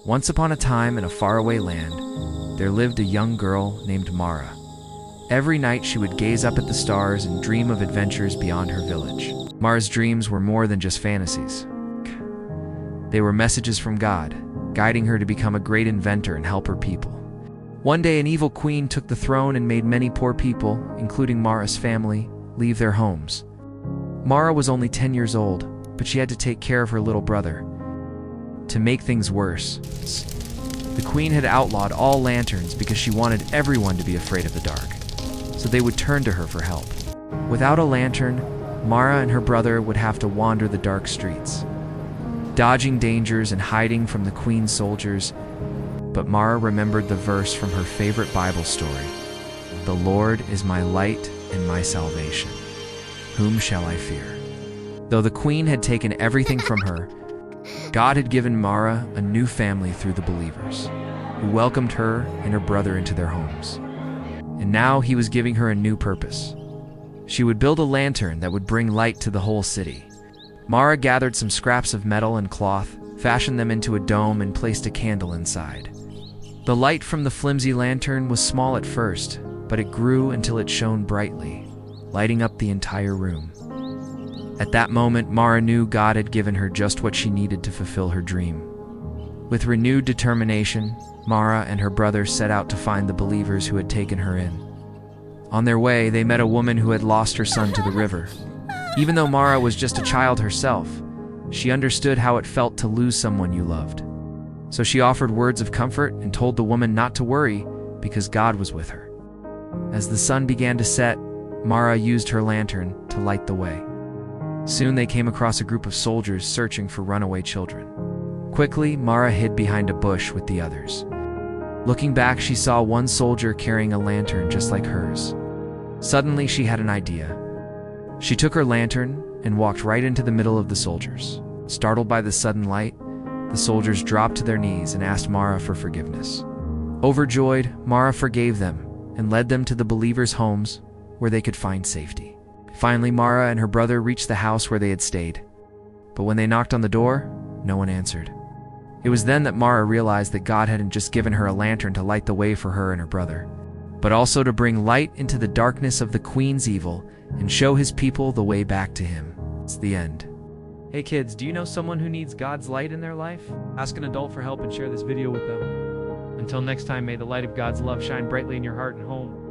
Once upon a time in a faraway land, there lived a young girl named Mara. Every night she would gaze up at the stars and dream of adventures beyond her village. Mara's dreams were more than just fantasies. They were messages from God, guiding her to become a great inventor and help her people. One day an evil queen took the throne and made many poor people, including Mara's family, leave their homes. Mara was only 10 years old, but she had to take care of her little brother. To make things worse, the queen had outlawed all lanterns because she wanted everyone to be afraid of the dark, so they would turn to her for help. Without a lantern, Mara and her brother would have to wander the dark streets, dodging dangers and hiding from the queen's soldiers. But Mara remembered the verse from her favorite Bible story: "The Lord is my light and my salvation. Whom shall I fear?" Though the queen had taken everything from her, God had given Mara a new family through the believers, who welcomed her and her brother into their homes. And now he was giving her a new purpose. She would build a lantern that would bring light to the whole city. Mara gathered some scraps of metal and cloth, fashioned them into a dome, and placed a candle inside. The light from the flimsy lantern was small at first, but it grew until it shone brightly, lighting up the entire room. At that moment, Mara knew God had given her just what she needed to fulfill her dream. With renewed determination, Mara and her brother set out to find the believers who had taken her in. On their way, they met a woman who had lost her son to the river. Even though Mara was just a child herself, she understood how it felt to lose someone you loved. So she offered words of comfort and told the woman not to worry because God was with her. As the sun began to set, Mara used her lantern to light the way. Soon they came across a group of soldiers searching for runaway children. Quickly, Mara hid behind a bush with the others. Looking back, she saw one soldier carrying a lantern just like hers. Suddenly, she had an idea. She took her lantern and walked right into the middle of the soldiers. Startled by the sudden light, the soldiers dropped to their knees and asked Mara for forgiveness. Overjoyed, Mara forgave them and led them to the believers' homes where they could find safety. Finally, Mara and her brother reached the house where they had stayed. But when they knocked on the door, no one answered. It was then that Mara realized that God hadn't just given her a lantern to light the way for her and her brother, but also to bring light into the darkness of the queen's evil and show his people the way back to him. It's the end. Hey kids, do you know someone who needs God's light in their life? Ask an adult for help and share this video with them. Until next time, may the light of God's love shine brightly in your heart and home.